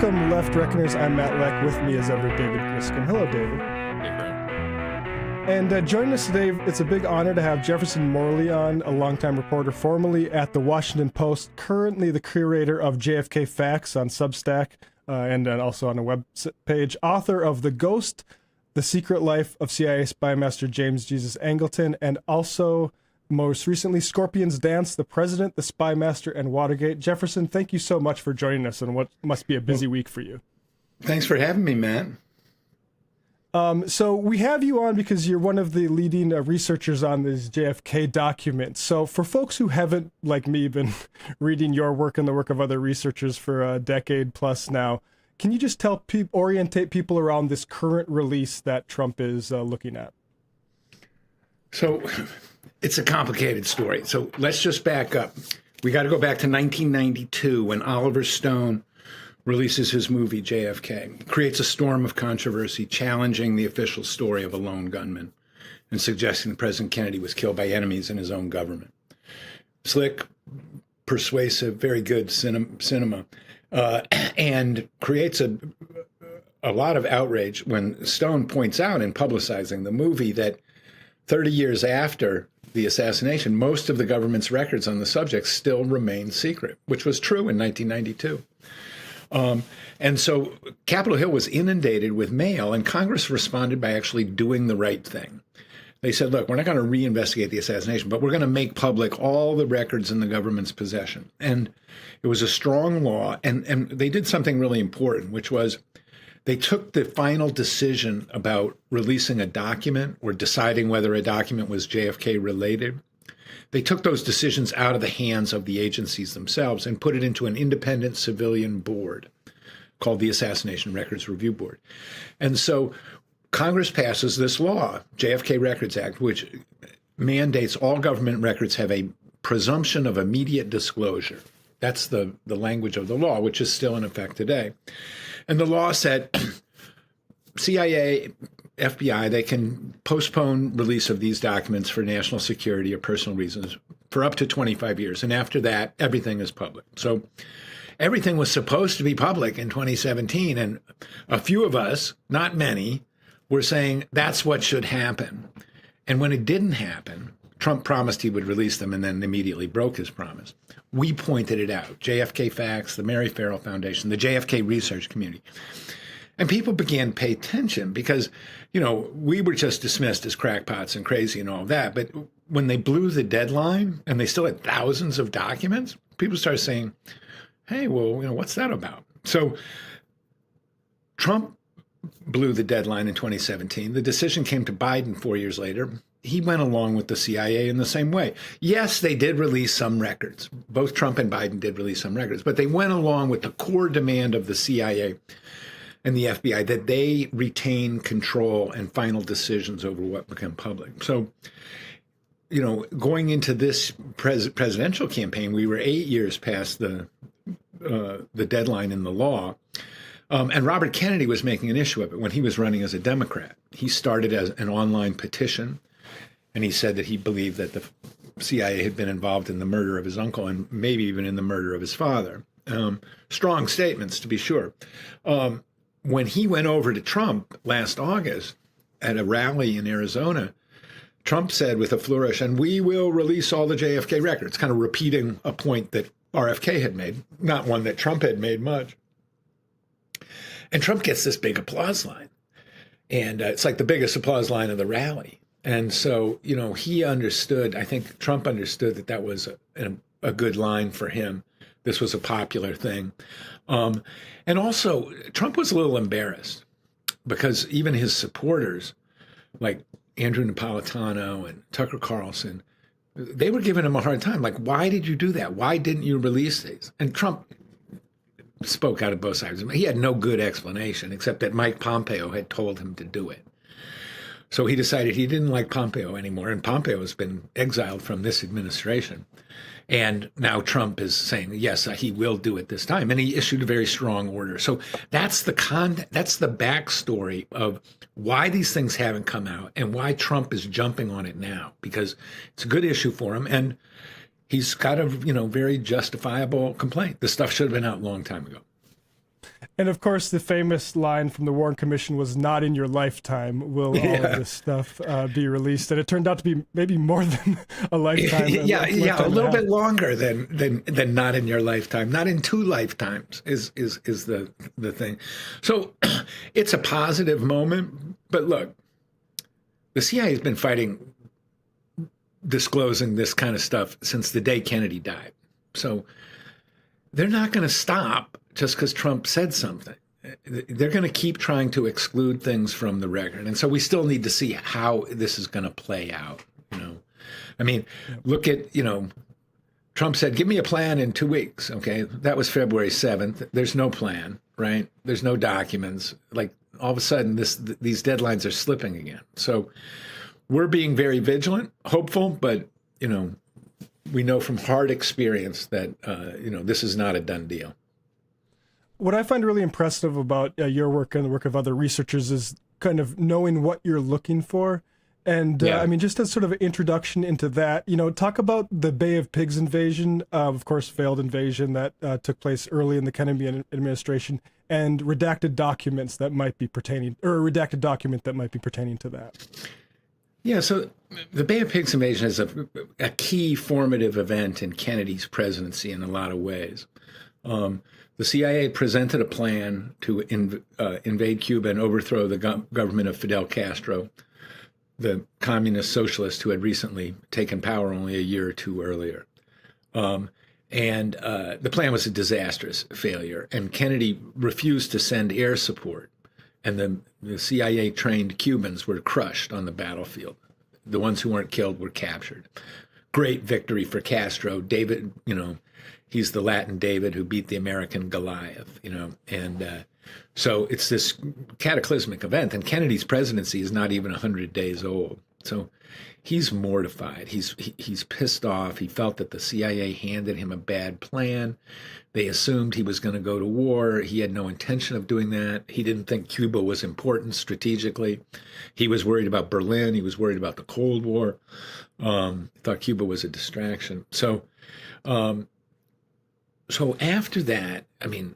Welcome, Left Reckoners. I'm Matt Leck. With me, as ever, David Griskin. Hello, David. Hey, Brad. And joining us today, it's a big honor to have Jefferson Morley on, a longtime reporter, formerly at the Washington Post, currently the curator of JFK Facts on Substack, and also on a web page, author of The Ghost, The Secret Life of CIA Spy Master James Jesus Angleton, and also, most recently, Scorpion's Dance, The President, The Spy Master, and Watergate. Jefferson, thank you so much for joining us on what must be a busy week for you. Thanks for having me, Matt. So we have you on because you're one of the leading researchers on these JFK documents. So for folks who haven't, like me, been reading your work and the work of other researchers for a decade plus now, can you just orientate people around this current release that Trump is looking at? So it's a complicated story. So let's just back up. We got to go back to 1992 when Oliver Stone releases his movie JFK. It creates a storm of controversy challenging the official story of a lone gunman and suggesting that President Kennedy was killed by enemies in his own government. Slick, persuasive, very good cinema, and creates a lot of outrage when Stone points out in publicizing the movie that 30 years after the assassination, most of the government's records on the subject still remain secret, which was true in 1992. And so Capitol Hill was inundated with mail, and Congress responded by actually doing the right thing. They said, look, we're not going to reinvestigate the assassination, but we're going to make public all the records in the government's possession. And it was a strong law, and they did something really important, which was they took the final decision about releasing a document or deciding whether a document was JFK related. They took those decisions out of the hands of the agencies themselves and put it into an independent civilian board called the Assassination Records Review Board. And so Congress passes this law, JFK Records Act, which mandates all government records have a presumption of immediate disclosure. That's the language of the law, which is still in effect today. And the law said CIA, FBI, they can postpone release of these documents for national security or personal reasons for up to 25 years. And after that, everything is public. So everything was supposed to be public in 2017. And a few of us, not many, were saying that's what should happen. And when it didn't happen, Trump promised he would release them and then immediately broke his promise. We pointed it out. JFK Facts, the Mary Farrell Foundation, the JFK research community. And people began to pay attention because, we were just dismissed as crackpots and crazy and all that. But when they blew the deadline and they still had thousands of documents, people started saying, hey, well, what's that about? So Trump blew the deadline in 2017. The decision came to Biden 4 years later. He went along with the CIA in the same way. Yes, they did release some records. Both Trump and Biden did release some records, but they went along with the core demand of the CIA and the FBI that they retain control and final decisions over what become public. So, going into this presidential campaign, we were 8 years past the deadline in the law. And Robert Kennedy was making an issue of it when he was running as a Democrat. He started as an online petition, and he said that he believed that the CIA had been involved in the murder of his uncle and maybe even in the murder of his father. Strong statements, to be sure. When he went over to Trump last August at a rally in Arizona, Trump said with a flourish, and we will release all the JFK records, kind of repeating a point that RFK had made, not one that Trump had made much. And Trump gets this big applause line. And it's like the biggest applause line of the rally. And so, he understood, I think Trump understood that was a good line for him. This was a popular thing. And also, Trump was a little embarrassed because even his supporters, like Andrew Napolitano and Tucker Carlson, they were giving him a hard time. Like, why did you do that? Why didn't you release these? And Trump spoke out of both sides. He had no good explanation except that Mike Pompeo had told him to do it. So he decided he didn't like Pompeo anymore, and Pompeo has been exiled from this administration. And now Trump is saying, yes, he will do it this time. And he issued a very strong order. So that's the backstory of why these things haven't come out and why Trump is jumping on it now, because it's a good issue for him. And he's got a, very justifiable complaint. The stuff should have been out a long time ago. And of course, the famous line from the Warren Commission was, "Not in your lifetime will all of this stuff be released." And it turned out to be maybe more than a lifetime. A little bit longer than not in your lifetime. Not in 2 lifetimes is the thing. So it's a positive moment. But look, the CIA has been fighting disclosing this kind of stuff since the day Kennedy died. So they're not going to stop just because Trump said something. They're going to keep trying to exclude things from the record. And so we still need to see how this is going to play out. I mean, look at, Trump said, "Give me a plan in 2 weeks." Okay. That was February 7th. There's no plan, right? There's no documents. Like all of a sudden these deadlines are slipping again. So we're being very vigilant, hopeful, but, we know from hard experience that, this is not a done deal. What I find really impressive about your work and the work of other researchers is kind of knowing what you're looking for. And I mean, just as sort of an introduction into that, talk about the Bay of Pigs invasion, of course, failed invasion that took place early in the Kennedy administration, and redacted documents that might be pertaining, or a redacted document that might be pertaining to that. Yeah, so the Bay of Pigs invasion is a key formative event in Kennedy's presidency in a lot of ways. The CIA presented a plan to invade Cuba and overthrow the government of Fidel Castro, the communist socialist who had recently taken power only a year or 2 earlier. And the plan was a disastrous failure, and Kennedy refused to send air support. And the CIA-trained Cubans were crushed on the battlefield. The ones who weren't killed were captured. Great victory for Castro. David, he's the Latin David who beat the American Goliath, And so it's this cataclysmic event. And Kennedy's presidency is not even 100 days old. So he's mortified. He's pissed off. He felt that the CIA handed him a bad plan. They assumed he was going to go to war. He had no intention of doing that. He didn't think Cuba was important strategically. He was worried about Berlin. He was worried about the Cold War. Thought Cuba was a distraction. So after that, I mean,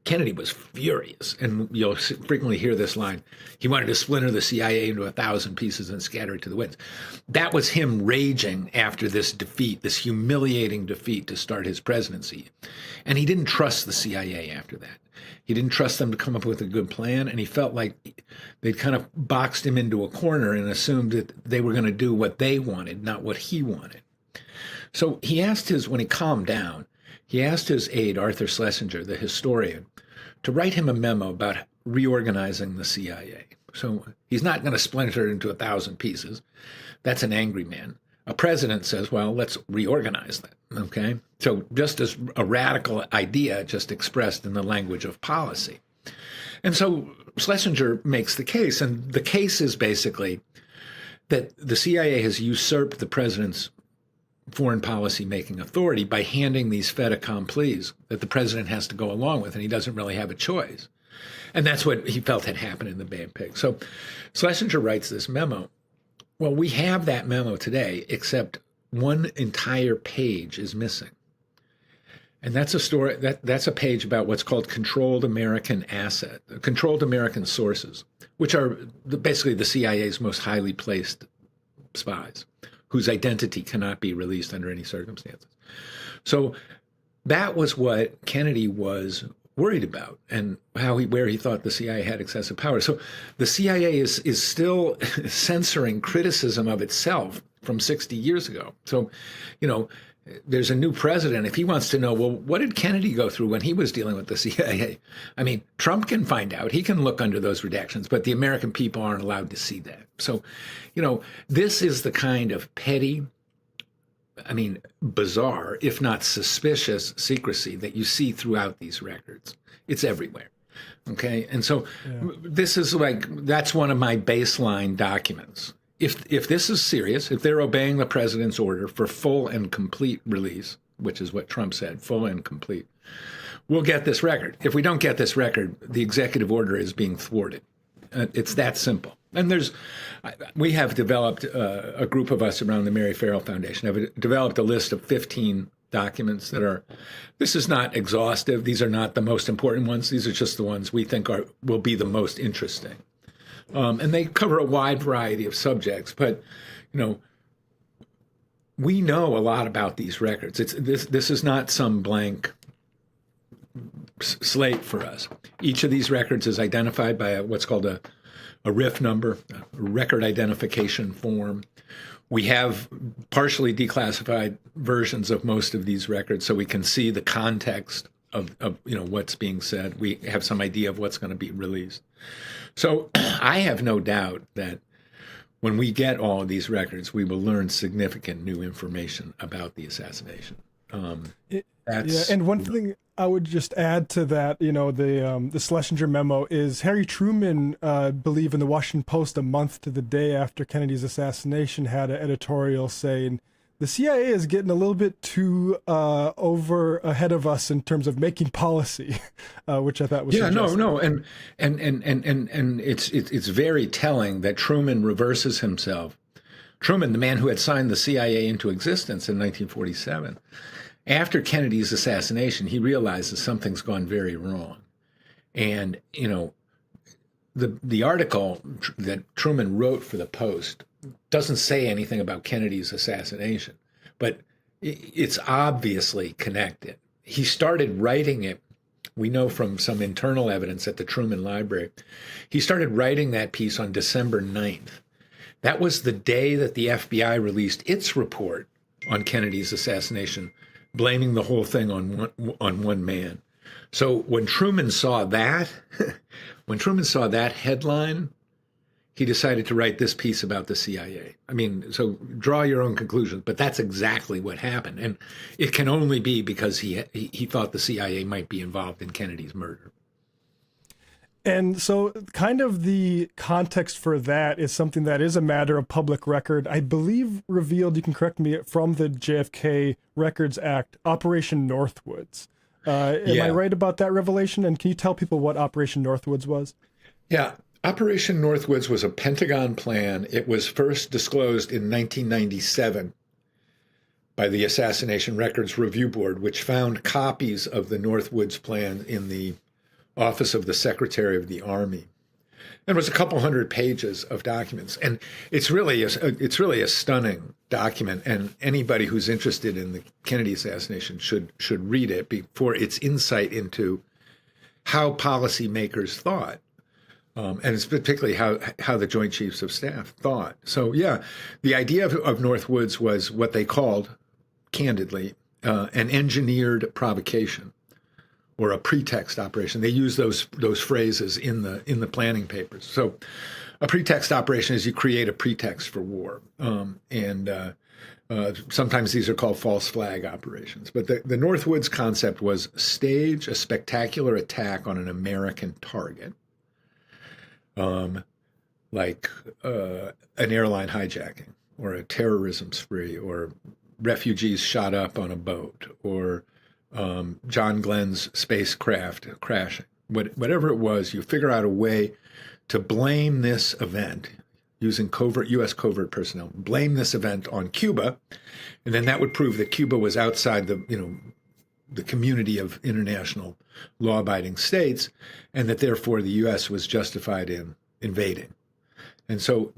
Kennedy was furious, and you'll frequently hear this line. He wanted to splinter the CIA into 1,000 pieces and scatter it to the winds. That was him raging after this defeat, this humiliating defeat to start his presidency. And he didn't trust the CIA after that. He didn't trust them to come up with a good plan, and he felt like they'd kind of boxed him into a corner and assumed that they were going to do what they wanted, not what he wanted. So when he calmed down, he asked his aide, Arthur Schlesinger, the historian, to write him a memo about reorganizing the CIA. So he's not going to splinter it into 1,000 pieces. That's an angry man. A president says, well, let's reorganize that, okay? So just as a radical idea just expressed in the language of policy. And so Schlesinger makes the case, and the case is basically that the CIA has usurped the president's foreign policy making authority by handing these fait accomplis that the president has to go along with, and he doesn't really have a choice. And that's what he felt had happened in the Bay of Pigs. So Schlesinger writes this memo. Well, we have that memo today, except one entire page is missing. And that's a story, that's a page about what's called controlled American sources, which are basically the CIA's most highly placed spies, whose identity cannot be released under any circumstances. So that was what Kennedy was worried about, and where he thought the CIA had excessive power. So the CIA is still censoring criticism of itself from 60 years ago. So, there's a new president. If he wants to know, well, what did Kennedy go through when he was dealing with the CIA? I mean, Trump can find out. He can look under those redactions, but the American people aren't allowed to see that. So, this is the kind of petty, bizarre, if not suspicious secrecy that you see throughout these records. It's everywhere. Okay. And so This is that's one of my baseline documents. If this is serious, if they're obeying the president's order for full and complete release, which is what Trump said, full and complete, we'll get this record. If we don't get this record, the executive order is being thwarted. It's that simple. And we have developed, a group of us around the Mary Farrell Foundation have developed a list of 15 documents that are, this is not exhaustive. These are not the most important ones. These are just the ones we think will be the most interesting. And they cover a wide variety of subjects, but, we know a lot about these records. This is not some blank slate for us. Each of these records is identified by what's called a RIF number, a record identification form. We have partially declassified versions of most of these records, so we can see the context of what's being said. We have some idea of what's going to be released. So I have no doubt that when we get all of these records, we will learn significant new information about the assassination. And one thing I would just add to that, the Schlesinger memo is Harry Truman, believe in the Washington Post a month to the day after Kennedy's assassination, had an editorial saying the CIA is getting a little bit too ahead of us in terms of making policy, which I thought was and it's very telling that Truman reverses himself. Truman, the man who had signed the CIA into existence in 1947, after Kennedy's assassination, he realizes something's gone very wrong, and the article that Truman wrote for the Post doesn't say anything about Kennedy's assassination, but it's obviously connected. He started writing it, we know from some internal evidence at the Truman Library, he started writing that piece on December 9th. That was the day that the FBI released its report on Kennedy's assassination, blaming the whole thing on one man. So when Truman saw that, headline, he decided to write this piece about the CIA. I mean, so draw your own conclusions, but that's exactly what happened. And it can only be because he thought the CIA might be involved in Kennedy's murder. And so kind of the context for that is something that is a matter of public record, I believe revealed, you can correct me, from the JFK Records Act, Operation Northwoods. Am I right about that revelation? And can you tell people what Operation Northwoods was? Yeah. Operation Northwoods was a Pentagon plan. It was first disclosed in 1997 by the Assassination Records Review Board, which found copies of the Northwoods plan in the Office of the Secretary of the Army. There was a couple hundred pages of documents, and it's really a stunning document. And anybody who's interested in the Kennedy assassination should read it for its insight into how policymakers thought, and it's particularly how the Joint Chiefs of Staff thought. So yeah, the idea of Northwoods was what they called, candidly, an engineered provocation, or a pretext operation. They use those phrases in the planning papers. So a pretext operation is you create a pretext for war. Sometimes these are called false flag operations. But the Northwoods concept was stage a spectacular attack on an American target, like an airline hijacking, or a terrorism spree, or refugees shot up on a boat, or John Glenn's spacecraft crashing. Whatever it was, you figure out a way to blame this event using U.S. covert personnel, blame this event on Cuba, and then that would prove that Cuba was outside the community of international law-abiding states, and that therefore the U.S. was justified in invading. And so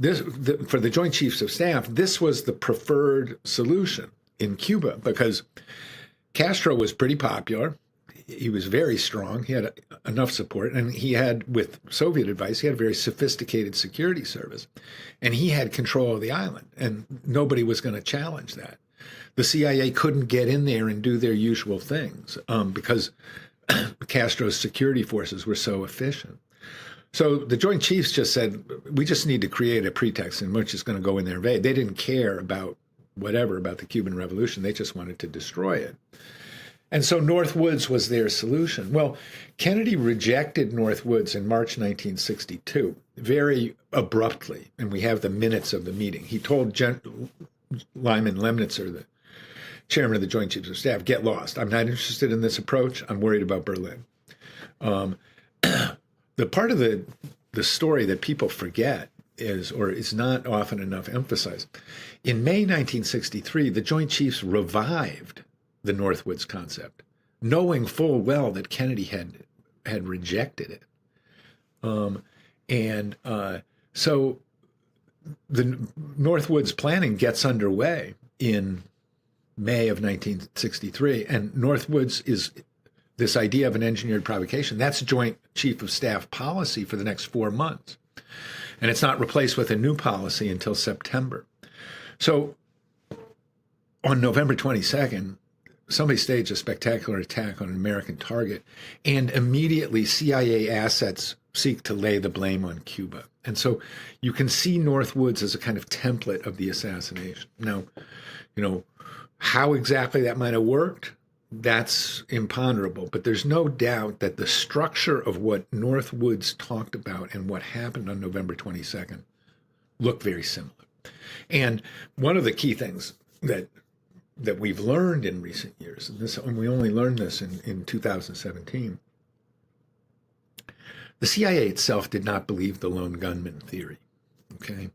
for the Joint Chiefs of Staff, this was the preferred solution in Cuba, because Castro was pretty popular. He was very strong. He had enough support. And he had, with Soviet advice, he had a very sophisticated security service. And he had control of the island. And nobody was going to challenge that. The CIA couldn't get in there and do their usual things because Castro's security forces were so efficient. So the Joint Chiefs just said, we just need to create a pretext in which it's going to go in there and invade. They didn't care about the Cuban Revolution. They just wanted to destroy it. And so Northwoods was their solution. Well, Kennedy rejected Northwoods in March 1962, very abruptly, and we have the minutes of the meeting. He told Lyman Lemnitzer, the chairman of the Joint Chiefs of Staff, get lost. I'm not interested in this approach. I'm worried about Berlin. The part of the story that people forget is not often enough emphasized. In May 1963, the Joint Chiefs revived the Northwoods concept, knowing full well that Kennedy had rejected it. So the Northwoods planning gets underway in May of 1963, and Northwoods is this idea of an engineered provocation. That's Joint Chief of Staff policy for the next 4 months. And it's not replaced with a new policy until September. So on November 22nd, somebody staged a spectacular attack on an American target, and immediately CIA assets seek to lay the blame on Cuba. And so you can see Northwoods as a kind of template of the assassination. Now, how exactly that might have worked, that's imponderable, but there's no doubt that the structure of what Northwoods talked about and what happened on November 22nd look very similar. And one of the key things that we've learned in recent years, and we only learned this in 2017, the CIA itself did not believe the lone gunman theory. Okay,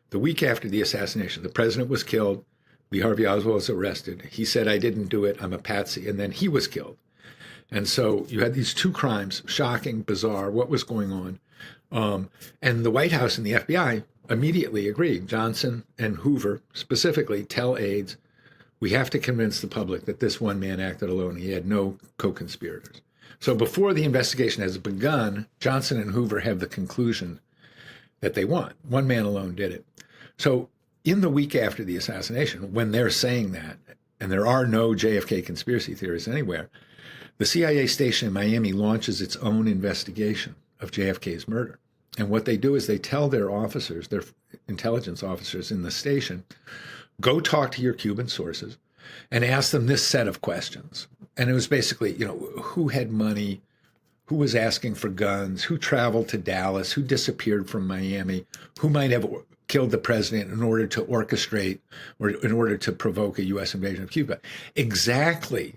the week after the assassination, the president was killed. Lee Harvey Oswald was arrested. He said, "I didn't do it. I'm a patsy." And then he was killed. And so you had these two crimes, shocking, bizarre, what was going on? And the White House and the FBI immediately agreed. Johnson and Hoover specifically tell aides, we have to convince the public that this one man acted alone. He had no co-conspirators. So before the investigation has begun, Johnson and Hoover have the conclusion that they want. One man alone did it. So in the week after the assassination, when they're saying that, and there are no JFK conspiracy theories anywhere, the CIA station in Miami launches its own investigation of JFK's murder. And what they do is they tell their officers, their intelligence officers in the station, go talk to your Cuban sources and ask them this set of questions. And it was basically, who had money, who was asking for guns, who traveled to Dallas, who disappeared from Miami, who might have killed the president in order to orchestrate or in order to provoke a U.S. invasion of Cuba. Exactly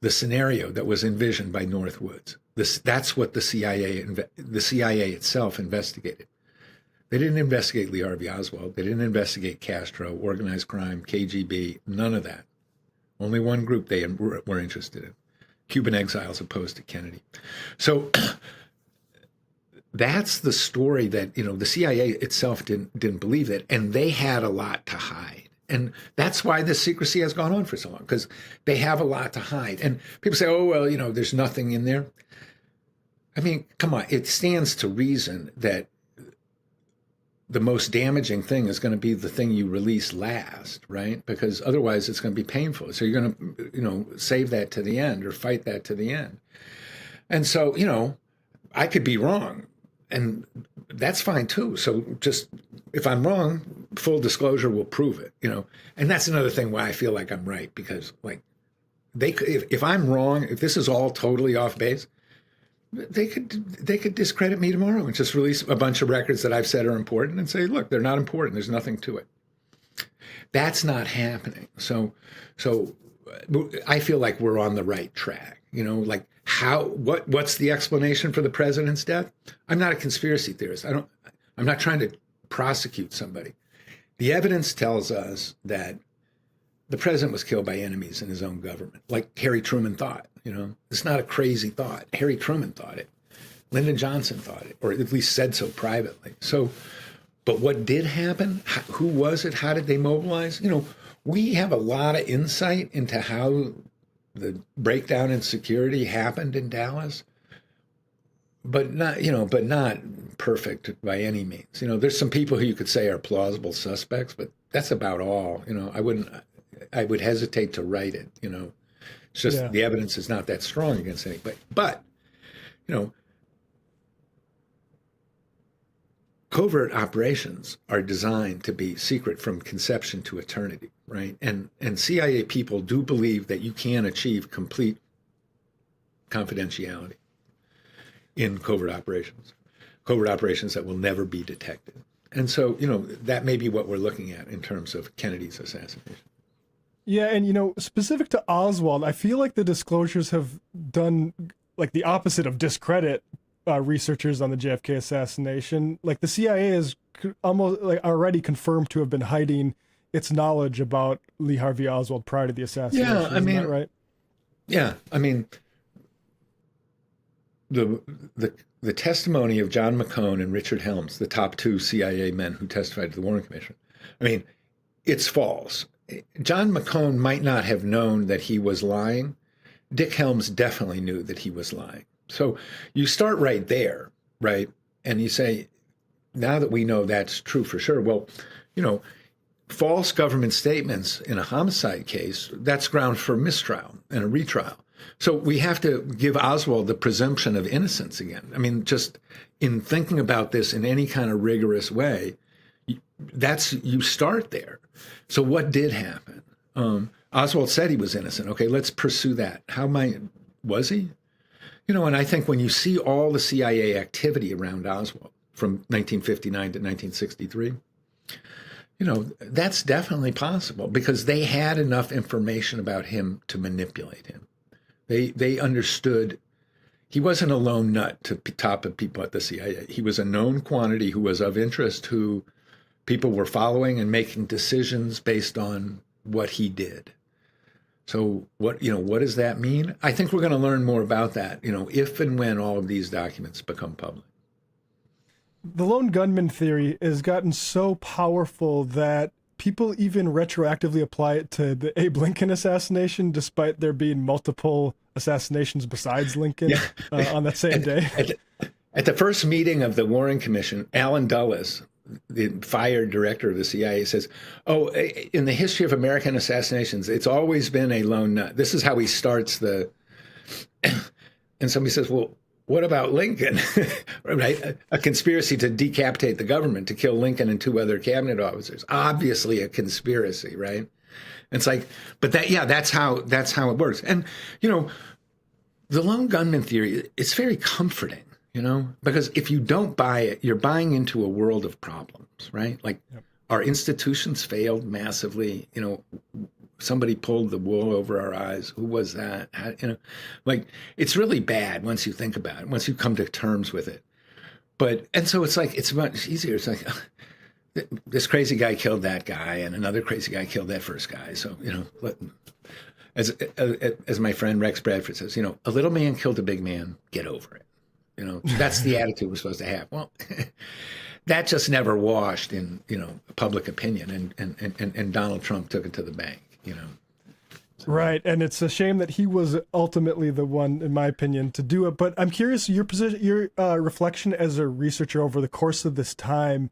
the scenario that was envisioned by Northwoods. That's what the CIA itself investigated. They didn't investigate Lee Harvey Oswald. They didn't investigate Castro, organized crime, KGB, none of that. Only one group they were interested in, Cuban exiles opposed to Kennedy. So that's the story that, the CIA itself didn't believe it, and they had a lot to hide. And that's why this secrecy has gone on for so long, because they have a lot to hide. And people say, oh, well, there's nothing in there. I mean, come on, it stands to reason that the most damaging thing is going to be the thing you release last, right? Because otherwise it's going to be painful. So you're going to, save that to the end or fight that to the end. And so, I could be wrong, and that's fine too. So just, if I'm wrong, full disclosure will prove it, and that's another thing why I feel like I'm right, because if I'm wrong, if this is all totally off base, they could discredit me tomorrow and just release a bunch of records that I've said are important and say, look, they're not important. There's nothing to it. That's not happening. So I feel like we're on the right track. What's the explanation for the president's death? I'm not a conspiracy theorist. I'm not trying to prosecute somebody. The evidence tells us that the president was killed by enemies in his own government, like Harry Truman thought. It's not a crazy thought. Harry Truman thought it. Lyndon Johnson thought it, or at least said so privately. So, but what did happen? Who was it? How did they mobilize? We have a lot of insight into how the breakdown in security happened in Dallas, but not perfect by any means. There's some people who you could say are plausible suspects, but that's about all. I would hesitate to write it. It's just the evidence is not that strong against anybody. But covert operations are designed to be secret from conception to eternity, right? And CIA people do believe that you can achieve complete confidentiality in covert operations that will never be detected. And so, that may be what we're looking at in terms of Kennedy's assassination. Yeah, and specific to Oswald, I feel like the disclosures have done the opposite of discredit researchers on the JFK assassination. The CIA is almost already confirmed to have been hiding its knowledge about Lee Harvey Oswald prior to the assassination. Yeah, I Isn't mean, that right? Yeah, I mean, the testimony of John McCone and Richard Helms, the top two CIA men who testified to the Warren Commission, I mean, it's false. John McCone might not have known that he was lying. Dick Helms definitely knew that he was lying. So you start right there, right? And you say, now that we know that's true for sure, well, false government statements in a homicide case, that's ground for mistrial and a retrial. So we have to give Oswald the presumption of innocence again. I mean, just in thinking about this in any kind of rigorous way, you start there. So what did happen? Oswald said he was innocent. Okay, let's pursue that. Was he? And I think when you see all the CIA activity around Oswald from 1959 to 1963, that's definitely possible because they had enough information about him to manipulate him. They understood he wasn't a lone nut to top of people at the CIA. He was a known quantity who was of interest, who people were following and making decisions based on what he did. So what does that mean? I think we're going to learn more about that, if and when all of these documents become public. The lone gunman theory has gotten so powerful that people even retroactively apply it to the Abe Lincoln assassination, despite there being multiple assassinations besides Lincoln on that same day. At the first meeting of the Warren Commission, Allen Dulles, the fired director of the CIA, says, in the history of American assassinations, it's always been a lone nut. This is how he starts the... And somebody says, well, what about Lincoln? Right? A conspiracy to decapitate the government, to kill Lincoln and two other cabinet officers. Obviously a conspiracy, right? It's like, but that's how it works. And, the lone gunman theory, it's very comforting, because if you don't buy it, you're buying into a world of problems, right? Like our institutions failed massively, somebody pulled the wool over our eyes. Who was that? It's really bad once you think about it, once you come to terms with it. And so it's like, it's much easier. It's like, this crazy guy killed that guy and another crazy guy killed that first guy. So, as my friend Rex Bradford says, a little man killed a big man, get over it. That's the attitude we're supposed to have. Well, that just never washed in, public opinion. And Donald Trump took it to the bank, Right. And it's a shame that he was ultimately the one, in my opinion, to do it. But I'm curious, your position, your reflection as a researcher over the course of this time.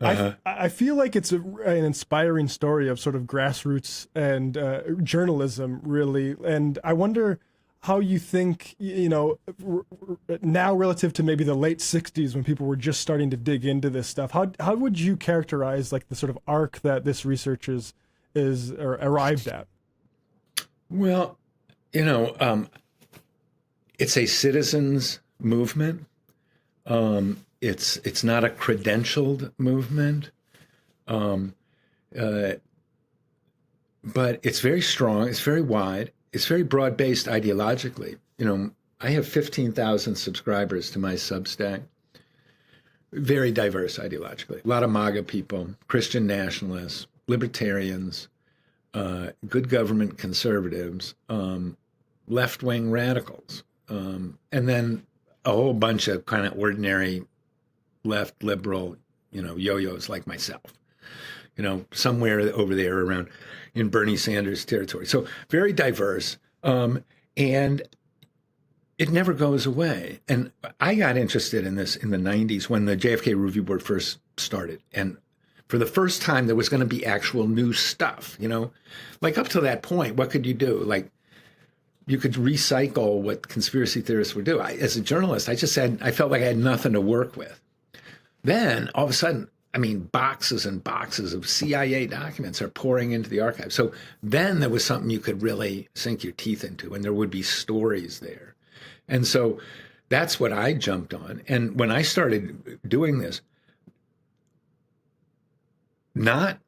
I feel like it's an inspiring story of sort of grassroots and journalism, really. And I wonder how you think, now relative to maybe the late 60s when people were just starting to dig into this stuff, how would you characterize like the sort of arc that this research is or arrived at? Well, it's a citizens movement. It's not a credentialed movement, but it's very strong. It's very wide. It's very broad-based ideologically. I have 15,000 subscribers to my Substack. Very diverse ideologically. A lot of MAGA people, Christian nationalists, libertarians, good government conservatives, left-wing radicals, and then a whole bunch of kind of ordinary left liberal, yo-yos like myself, somewhere over there around in Bernie Sanders territory. So very diverse. And it never goes away. And I got interested in this in the 90s when the JFK Review Board first started. And for the first time, there was going to be actual new stuff, like up to that point, what could you do? Like, you could recycle what conspiracy theorists would do. As a journalist, I felt like I had nothing to work with. Then all of a sudden, boxes and boxes of CIA documents are pouring into the archive. So then there was something you could really sink your teeth into, and there would be stories there. And so that's what I jumped on. And when I started doing this, not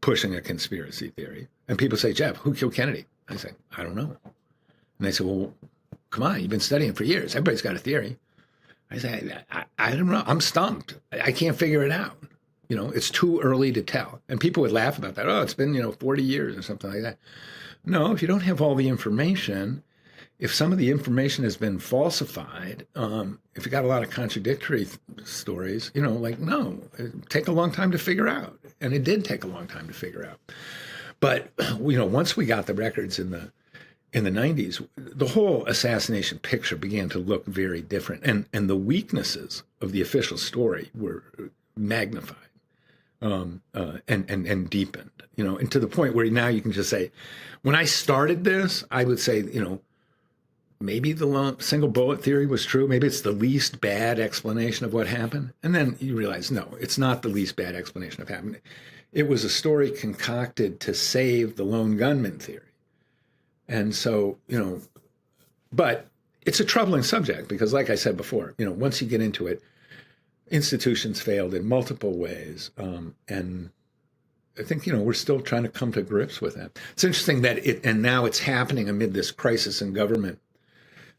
pushing a conspiracy theory, and people say, Jeff, who killed Kennedy? I say, I don't know. And they say, well, come on, you've been studying for years. Everybody's got a theory. I say, I don't know. I'm stumped. I can't figure it out. It's too early to tell. And people would laugh about that. Oh, it's been, 40 years or something like that. No, if you don't have all the information, if some of the information has been falsified, if you got a lot of contradictory stories, no, it'd take a long time to figure out. And it did take a long time to figure out. But, once we got the records in the 90s, the whole assassination picture began to look very different. And the weaknesses of the official story were magnified and deepened, and to the point where now you can just say, when I started this, I would say, maybe the single bullet theory was true. Maybe it's the least bad explanation of what happened. And then you realize, no, it's not the least bad explanation of what happened. It was a story concocted to save the lone gunman theory. And so, but it's a troubling subject because, like I said before, once you get into it, institutions failed in multiple ways. And I think, we're still trying to come to grips with that. It's interesting that and now it's happening amid this crisis in government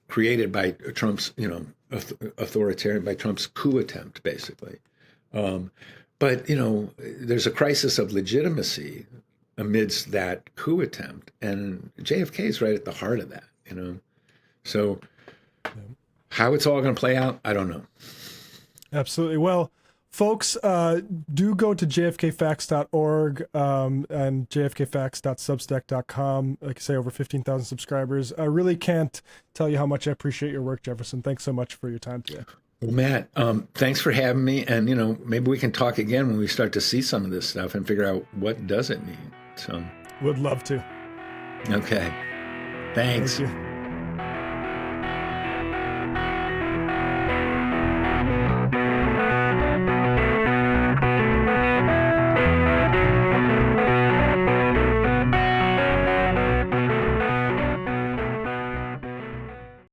created by Trump's, authoritarian, by Trump's coup attempt, basically. But, there's a crisis of legitimacy amidst that coup attempt. And JFK is right at the heart of that, So how it's all going to play out, I don't know. Absolutely. Well, folks, do go to jfkfacts.org and jfkfacts.substack.com. Like I say, over 15,000 subscribers. I really can't tell you how much I appreciate your work, Jefferson. Thanks so much for your time today. Well, Matt, thanks for having me. And, maybe we can talk again when we start to see some of this stuff and figure out what does it mean. So would love to. Okay. Thanks. Thank you.